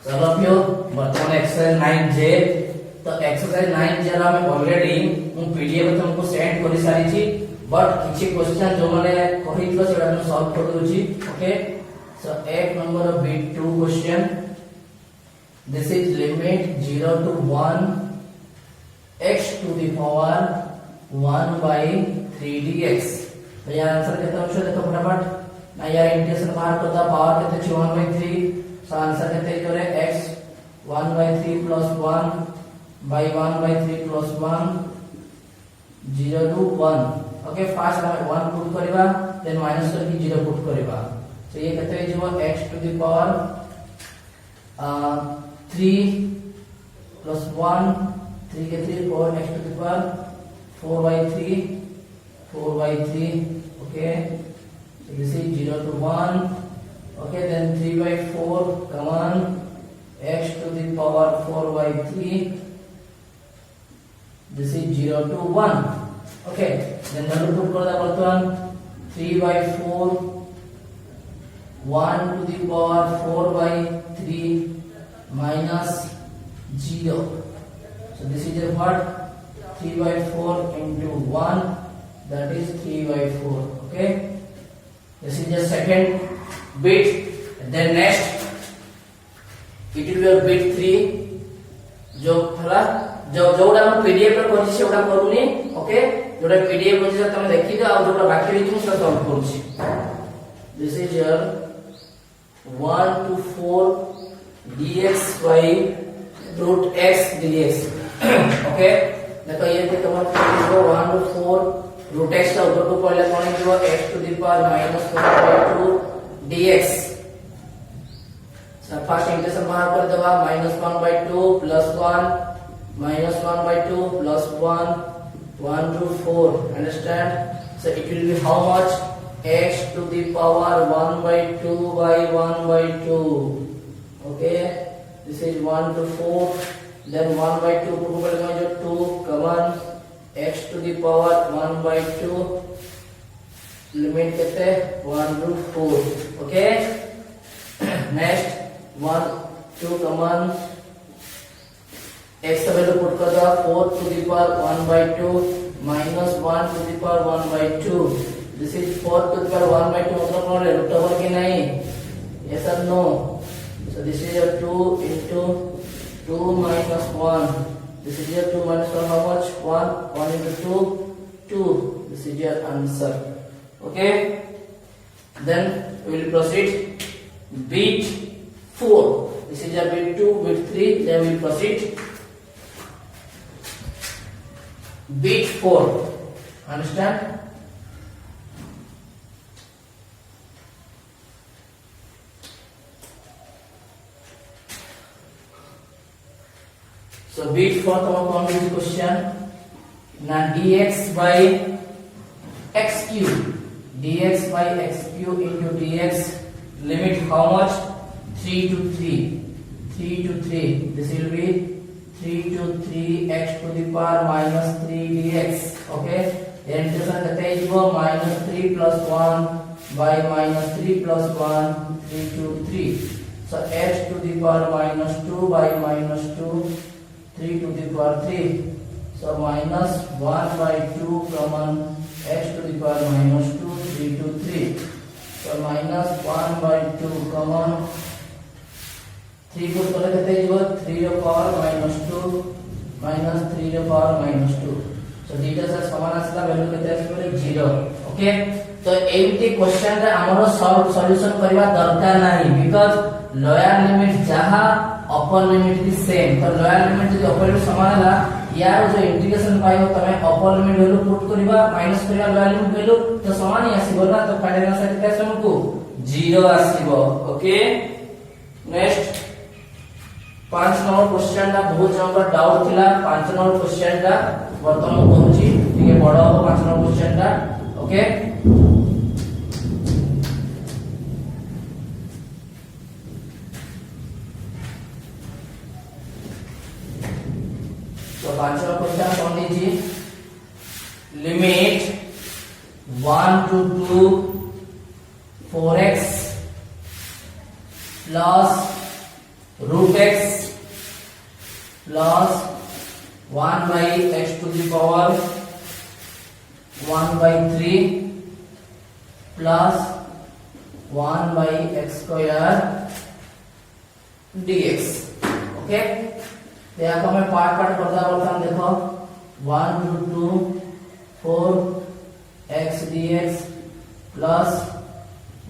चलो पियो वर्तमान एक्सरसाइज 9 जे तो एक्सरसाइज 9 जे रा मैं ऑलरेडी मु पीडीएफ तुमको सेंड कर सारी छी बट किछि क्वेश्चन जो माने कहितलो सेटा मैं सॉल्व कर दोची ओके सो एक number of bit 2 question this is limit 0 to 1 x to the power 1 by 3 dx तो यार आंसर कितना होशो देखो फटाफट ना यार इंटीग्रेशन बाहर करता पावर कितने छी 1 by 3 सो आंसर कितने करे x 1 by 3 plus 1 by 1 by 3 plus 1 0 to 1 okay fast हम 1 पुट करबा देन माइनस करके 0 पुट करबा तो ये कितने जीवो x to the power 3 plus 1 3 के 3 4 x to the power 4 by 3 4 by 3 okay so this is 0 to 1 okay then 3 by 4 come on x to the power 4 by 3 this is 0 to 1 okay then value put kar da bartan 3 by 4 1 to the power 4 by 3 minus 0 so this is your what 3 by 4 into 1 that is 3 by 4 okay this is your second bit then next it will be your bit 3 जो थोड़ा जो जोडा हम PDF पर करछि सेडा करूनी okay जोडा PDF पर जे तमे देखि दो आ जोडा बाकी रही तुम सब सॉल्व करछि this is your 1 to 4 dx by root x dx okay देखो ये थे तुम्हारे 1 to 4 root x का ऊपर को पहले कौन है जो x to the power -1/2 dx सब फर्स्ट इंटीग्रेशन बाहर कर दवा -1/2 plus 1 -1/2 plus 1 1 to 4 understand so it will be how much x to the power 1/2 by 1/2 okay this is 1 to 4 then 1/2 को बोलेंगे जो 2 common x to the power 1/2 limit कितने 1 to 4 okay next 1 2 common x का value put कर दो 4 to the power 1/2 minus 1 to the power 1/2 this is 4 to the power 1/2 मतलब कौन है रूट ओवर की नहीं yes or no so this is your 2 into 2 minus 1 this is your 2 minus 1 how much 1 1 into 2 2 this is your answer okay then we will proceed bit 4 this is your bit 2 bit 3 then we will proceed bit 4 understand so bit 4 तो कौन सी question ना dx by x cube dx by x cube into dx limit how much 3 to 3 3 to 3 this will be 3 to 3 x to the power minus 3 dx okay then integration करते हैं जो -3 plus 1 by -3 plus 1 3 to 3 so x to the power -2 by -2 3 to the power 3 so minus 1 by 2 common x to the power -2 3 to 3 so minus 1 by 2 common 3 को तले कहते हैं जो 3 रो power -2 minus 3 रो power -2 so दीटा से समान आसला वैल्यू कहते हैं 0 ओके तो एमटी क्वेश्चन रे हमरो सॉल्यूशन करबा दरकार नाही बिकॉज़ लोअर लिमिट जहां अपर लिमिट की सेम तो लोअर लिमिट जो अपर लिमिट समान है यार जो इंटीग्रेशन पाइबो तमे अपर लिमिट वैल्यू पुट करबा माइनस करबा लोअर लिमिट वैल्यू तो समान ही आसीबो ना तो फाइनल आंसर केते हमको 0 आसीबो ओके नेक्स्ट 5 नंबर क्वेश्चन दा बहुत जंगर डाउट थिला 5 नंबर क्वेश्चन दा वर्तमान कहूची ठीक है बड़ा हो 5 नंबर क्वेश्चन दा ओके तो 5 नंबर क्वेश्चन कौन लीजिए limit 1 to 2 4x plus root x plus 1 by x to the power 1 by 3 plus 1 by x square dx. Okay, तो यहाँ को हमें पार्ट पार्ट करता बोलता हूँ. देखो 1 root 2 4 x dx plus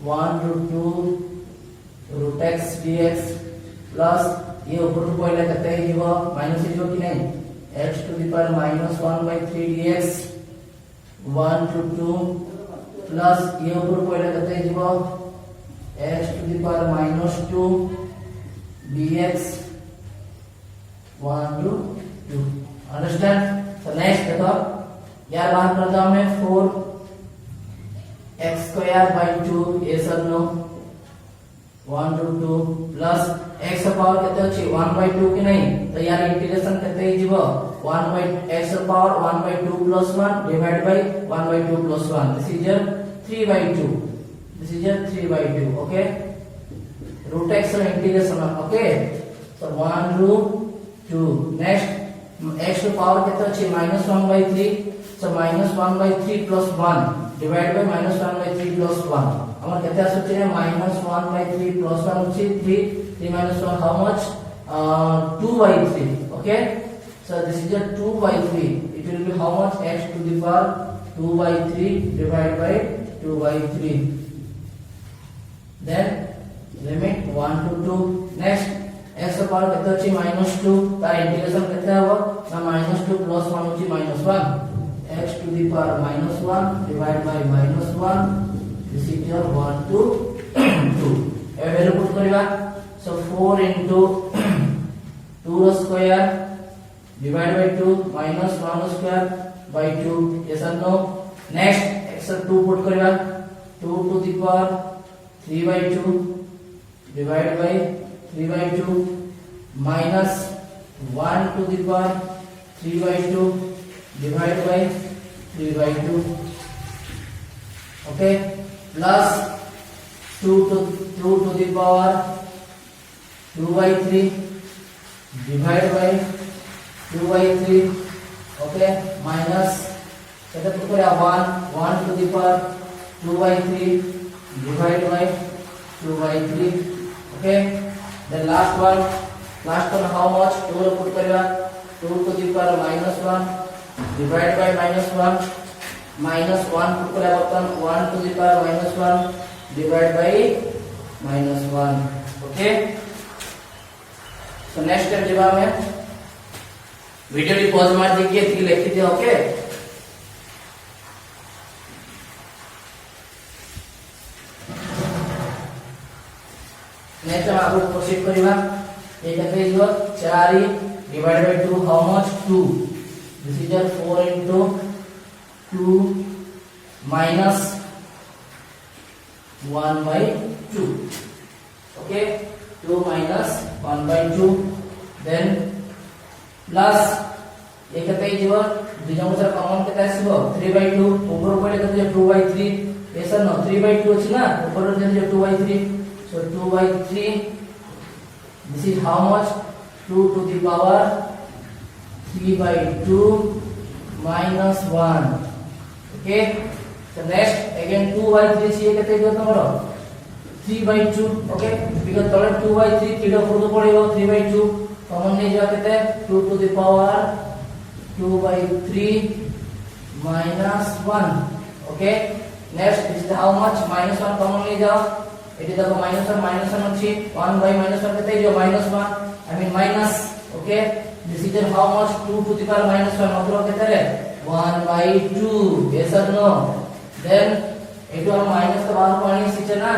1 root 2 root x dx plus ये ऊपर को पहले करते हैं जीवो माइनस जीवो कि नहीं x to the power minus 1 by 3 dx 1 to 2 plus ये ऊपर को पहले करते हैं जीवो x to the power minus 2 dx 1 to 2. Understand? So next देखो यार बात करता हूँ मैं 4 x square by 2 ये सब no 1 to 2 plus x power कितने अच्छी 1 by 2 की नहीं तो यार इंटीग्रेशन कितने ही जीवो 1 by x power 1 by 2 plus 1 divided by 1 by 2 plus 1. This is your 3 by 2. This is your 3 by 2. Okay. Root x integration. Okay. So 1 root 2. Next x to power कितना अच्छी minus 1 by 3. So minus 1 by 3 plus 1 divided by minus 1 by 3 plus 1. हमारे कितना सोचे हैं minus 1 by 3 plus 1 अच्छी 3 minus 1 how much 2 by 3. Okay, so this is a 2 by 3. It will be how much x to the power 2 by 3 divided by 2 by 3. Then limit 1 to 2. Next x का power कितना अच्छी minus 2 तार integration कितना होगा ना minus 2 plus 1 अच्छी minus 1 x to the power minus 1 divided by minus 1. This is your 1 to 2. अब value put करिवा. So 4 into 2 square divided by 2 minus 1 square by 2. Yes or no? Next x 2 put करिवा. 2 to the power 3 by 2 divided by 3 by 2 minus 1 to the power 3 by 2 divided by 3 by 2. Okay, plus 2 to the power 2 by 3 divided by 2 by 3. Okay, minus 1 to the power 2 by 3 divided by 2 by 3. Okay, the last one how much 2 put करेगा 2 to the power minus 1 divided by minus 1 minus 1 put करेगा 1 to the power minus 1 divided by minus 1. Okay, so next step जवाब है video की pause मार दीजिए ठीक लिख दीजिए. ओके, नेक्स्ट हम आगे प्रोसीड करिवा. ये कहते हैं जो 4 divided by 2 how much 2. This is your 4 into 2 minus 1 by 2. Okay, 2 minus 1 by 2. Then plus ये कहते हैं जो दिजों से कॉमन कितना है सिर्फ 3 by 2 ऊपर ऊपर कहते हैं 2 by 3. ऐसा ना 3 by 2 अच्छी ना ऊपर कहते हैं 2 by 3. So 2 by 3. This is how much 2 to the power 3 by 2 minus 1. Okay, so next again 2 by 3 से ये कहते हैं जो तुम्हारा 3 by 2. Okay, because तोड़े 2 by 3 किलो फुर्दो पड़ेगा 3 by 2 कॉमन नहीं जा कहते हैं 2 to the power 2 by 3 minus 1. Okay, next is how much minus 1 common नहीं जाओ इट देखो minus 1 अच्छी 1 by minus 1 कहते हैं जो minus 1 I mean minus. Okay, this is how much 2 to the power minus 1 मतलब कहते हैं 1 by 2. Yes or no? Then it will minus का बाहर पानी सीचे ना.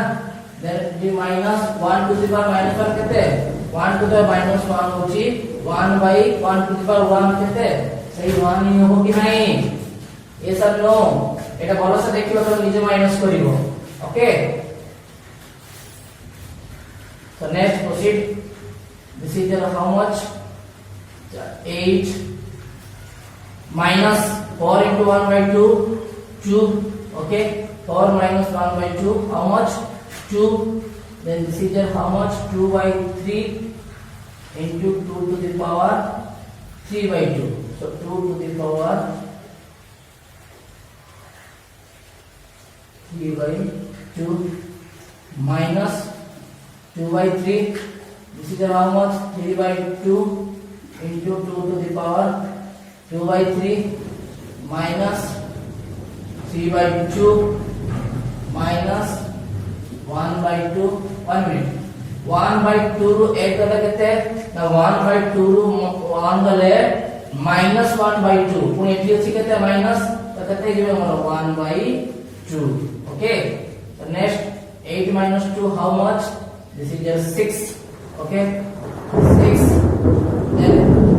Then the minus 1 to the power minus 1 कहते हैं 1 to the minus 1 होची 1 by 1 to the power 1 कहते हैं. सही 1 नहीं हो कि नहीं? Yes or no? এটা বলো সে দেখিও তো নিজে মাইনাস করিব. ওকে, so next proceed. This is how much 8 minus 4 into 1 by 2 2. Okay, 4 minus 1 by 2 how much 2. Then this is how much 2 by 3 into 2 to the power 3 by 2. So 2 to the power 3 by 2 minus 2 by 3. This is how much? 3 by 2 into 2 to the power 2 by 3 minus 3 by 2 minus 1 by 2. 1 minute. 1 by 2 ରୁ 1 ଗଲେ କେତେ ନା 1 by 2 ରୁ 1 ଗଲେ minus 1 by 2 ପୁଣି ଏଠି ଅଛି କେତେ minus ତ କେତେ ହେଇଯିବ ଆମର 1 by 2. Okay, so next 8 minus 2 how much? This is just 6. Okay, 6 then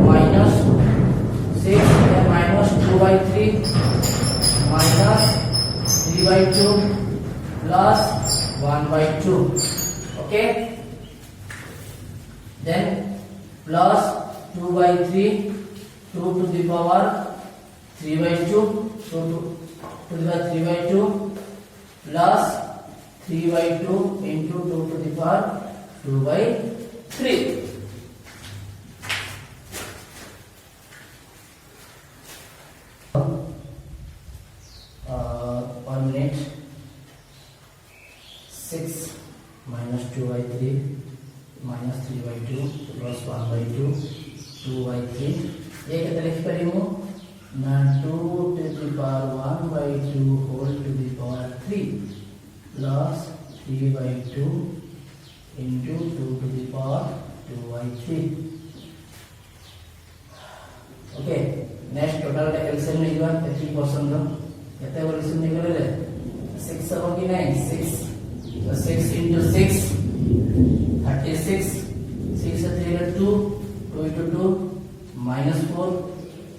minus 6 then minus 2 by 3 minus 3 by 2 plus 1 by 2. Okay, then plus 2 by 3 2 to the power 3 by 2 so 2 to the power 3 by 2 plus 3 by 2 into 2 to the power 2 by 3. One minute. 6 minus 2 by 3 minus 3 by 2 plus 1 by 2 2 by 3. ये कितना लिख परिमु ना 2 to the power 1 by 2 whole to the power 3 plus 3 by 2 into 2 to the power 2 by 3. Okay, next total LCM निकला 3% का कितने बार LCM निकले 6 होगा कि नहीं 6 so 6 into 6 36 6 से 3 2 2 into 2 minus 4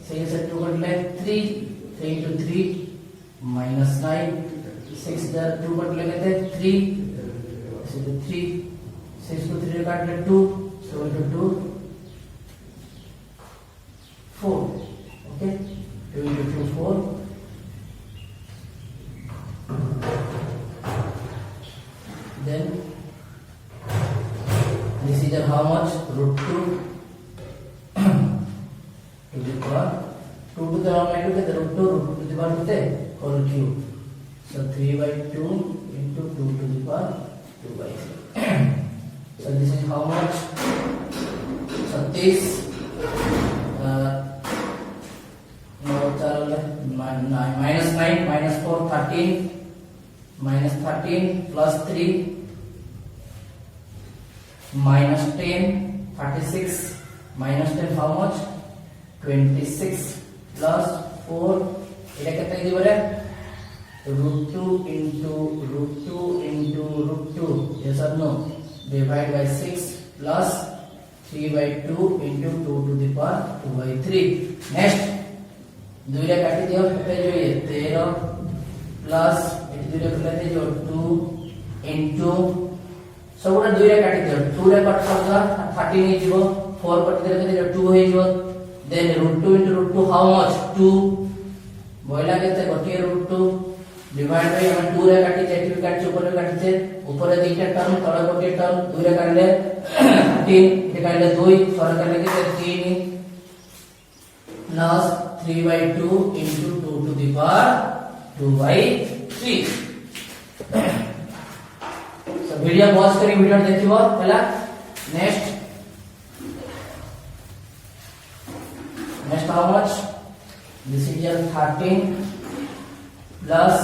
6 से 2 कट ले 3 3 into 3 minus 9 6 से 2 कट ले कहते 3 so 3 6 को 3 काट ले 2 so into 2 4. Okay, 2 into 2 4. Then this is how much? Root 2 to the power 2 to the power negative root 2 to the power whole cube. So 3 by 2 into 2 to the power 2 by 3. So this is how much? So this minus 9 minus 4 13 minus 13 plus 3 minus 10 36 minus 10 how much 26 plus 4 এটা কত হয়ে যাবে root 2 into root 2 into root 2 yes or no divide by 6 plus 3 by 2 into 2 to the power 2 by 3. Next दुईटा काटी दियो केते જોઈએ 13 plus eighty दुईटा करले जो 2 into सबुरा दुईटा काटी दियो 2 रे कट करला 13 हे जीवो 4 कट देले जो 2 हे जीवो देन √2 into √2 हाउ मच 2 बोइला केते गोटे √2 डिवाइड बाय हम 2 रे काटी एटी भी काटी ऊपर काटी छे ऊपर दुईटा टर्म तळे गोटे टर्म 2 रे काटले 13 एटी काटले 2 सर करले केते 3 plus 3 by 2 into 2 to the power 2 by 3. So video pause करी वीडियो देखिबो पहला next how much this is just 13 plus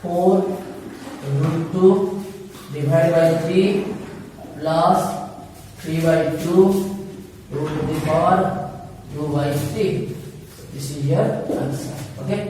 4 root 2 divided by 3 plus 3 by 2 root to the power 2 by 3. This is your answer. Okay.